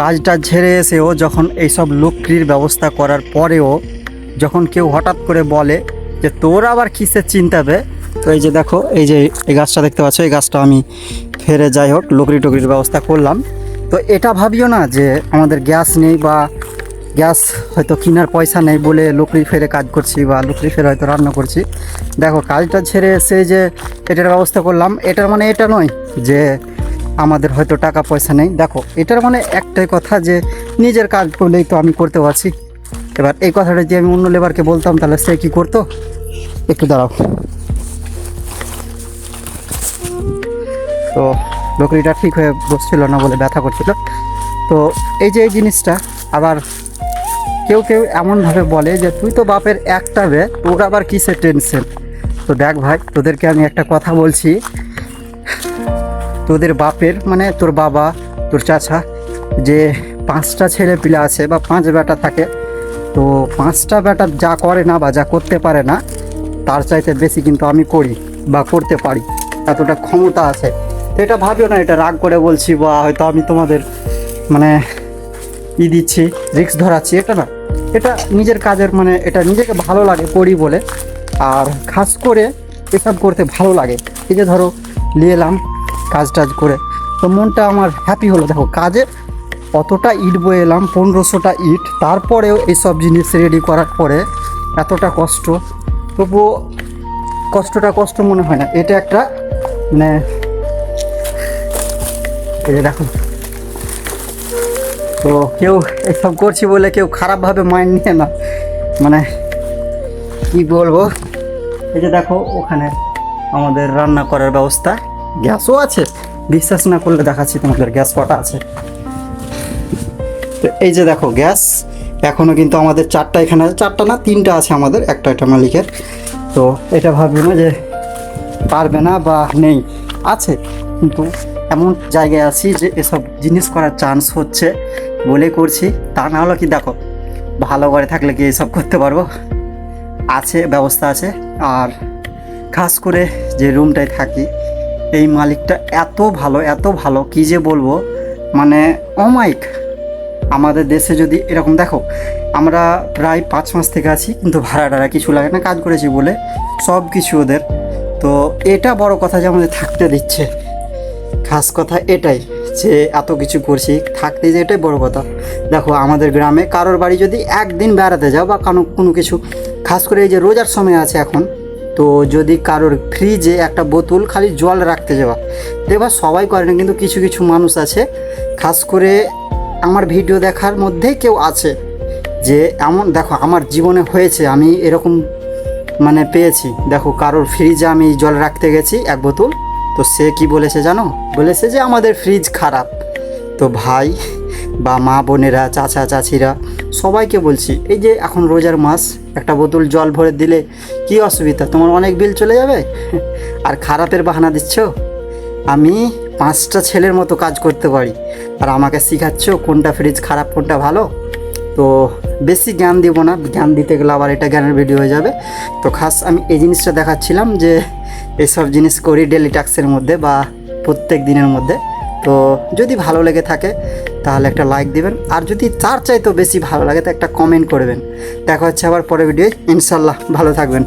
কাজটা ঝেড়ে এসেও যখন এইসব লক্ষ্মীর ব্যবস্থা করার পরেও যখন কেউ হঠাৎ করে বলে যে তোর আবার কিসের চিন্তাবে, তো এই যে দেখো এই যে এই গাছটা দেখতে পাচ্ছ, এই গাছটা আমি ফেরে যাই হোক লকড়ি টকরির ব্যবস্থা করলাম। তো এটা ভাবিও না যে আমাদের গ্যাস নেই বা গ্যাস হয়তো কেনার পয়সা নেই বলে লকড়ি ফেরে কাজ করছি বা লকড়ি ফেরে হয়তো রান্না করছি। দেখো কাজটা ছেড়ে এসে যে এটার ব্যবস্থা করলাম, এটার মানে এটা নয় যে আমাদের হয়তো টাকা পয়সা নেই। দেখো এটার মানে একটাই কথা যে নিজের কাজ করলেই তো আমি করতে পারছি। এবার এই কথাটা যে আমি অন্য লেবারকে বলতাম তাহলে সে কী করতো, একটু দাঁড়াও। তো লকড়িটা ঠিক হয়ে বসছিল না বলে ব্যথা করছিল। তো এই যে এই জিনিসটা আবার কেউ কেউ এমনভাবে বলে যে তুই তো বাপের একটা বে, তোর আবার কিসের টেনশন। তো দেখ ভাই, তোদেরকে আমি একটা কথা বলছি, তোদের বাপের মানে তোর বাবা তোর চাচা যে 5টা ছেলে পিলে আছে বা 5 বেটা থাকে, তো 5টা বেটা যা করে না বা যা করতে পারে না তার চাইতে বেশি কিন্তু আমি করি বা করতে পারি, এতটা ক্ষমতা আছে। তো এটা ভাবিও না এটা রাগ করে বলছি বা হয়তো আমি তোমাদের মানে দিচ্ছি রিস্ক ধরাচ্ছি, এটা না। এটা নিজের কাজের মানে এটা নিজেকে ভালো লাগে করি বলে, আর খাস করে এসব করতে ভালো লাগে। এই যে ধরো নিয়ে এলাম কাজ টাজ করে, তো মনটা আমার হ্যাপি হলো। দেখো কাজে অতটা ইট বয়ে এলাম, 1500টা ইট, তারপরেও এইসব জিনিস রেডি করার পরে এতটা কষ্ট, তবুও কষ্টটা কষ্ট মনে হয় না। এটা একটা মানে এই যে দেখো, তো কেউ এসব করছি বলে কেউ খারাপভাবে মাইন্ড নিয়ে না, মানে কি বলবো। এই যে দেখো ওখানে আমাদের রান্না করার ব্যবস্থা, গ্যাসও আছে, বিশ্বাস না করলে দেখাচ্ছি তোমাদের গ্যাস কটা আছে। তো এই যে দেখো গ্যাস এখনও কিন্তু আমাদের 4টা এখানে আছে, 4টা না 3টা আছে আমাদের, একটা এটা মালিকের। তো এটা ভাববে না যে পারবে না বা নেই, আছে, কিন্তু এমন জায়গায় আছি যে এসব জিনিস করার চান্স হচ্ছে বলে করছি। তা না হলো কি দেখো ভালো করে থাকলে কি এসব করতে পারবো, আছে ব্যবস্থা আছে। আর খাস করে যে রুমটায় থাকি এই মালিকটা এত ভালো এত ভালো কি যে বলবো, মানে অমাইক। আমাদের দেশে যদি এরকম দেখো, আমরা প্রায় 5 মাস থেকে আছি কিন্তু ভাড়া টাড়া কিছু লাগে না, কাজ করেছি বলে সব কিছু ওদের। তো এটা বড় কথা যে আমাদের থাকতে দিচ্ছে, খাস কথা এটাই যে এত কিছু করছি থাকতে, যে এটাই বড় কথা। দেখো আমাদের গ্রামে কারোর বাড়ি যদি একদিন বেড়াতে যাও বা কোনো কিছু, খাস করে এই যে রোজার সময় আছে এখন, তো যদি কারোর ফ্রিজে একটা বোতল খালি জল রাখতে যাওয়া, এবার সবাই করে না কিন্তু কিছু কিছু মানুষ আছে, খাস করে আমার ভিডিও দেখার মধ্যেই কেউ আছে যে এমন, দেখো আমার জীবনে হয়েছে, আমি এরকম মানে পেয়েছি। দেখো কারোর ফ্রিজে আমি জল রাখতে গেছি 1 বোতল, তো সে কি বলেছে জানো, বলেছে যে আমাদের ফ্রিজ খারাপ। তো ভাই বা মা বোনেরা চাচা চাচিরা সবাইকে বলছি, এই যে এখন রোজার মাস, একটা বোতল জল ভরে দিলে কি অসুবিধা, তোমার অনেক বিল চলে যাবে, আর খারাপের বাহানা দিচ্ছ। আমি 5টা ছেলের মতো কাজ করতে পারি আর আমাকে শেখাচ্ছ কোনটা ফ্রিজ খারাপ কোনটা ভালো। তো বেশি জ্ঞান দিব না, জ্ঞান দিতে গেলে আবার এটা জ্ঞানের ভিডিও হয়ে যাবে। তো খাস আমি এই জিনিসটা দেখাচ্ছিলাম যে এইসব জিনিস করি ডেলি টাস্কের মধ্যে বা প্রত্যেক দিনের মধ্যে। তো যদি ভালো লেগে থাকে তাহলে একটা লাইক দিবেন, আর যদি তার চাইতেও বেশি ভালো লাগে তো একটা কমেন্ট করবেন। দেখা হচ্ছে আবার পরের ভিডিও, ইনশাল্লাহ ভালো থাকবেন।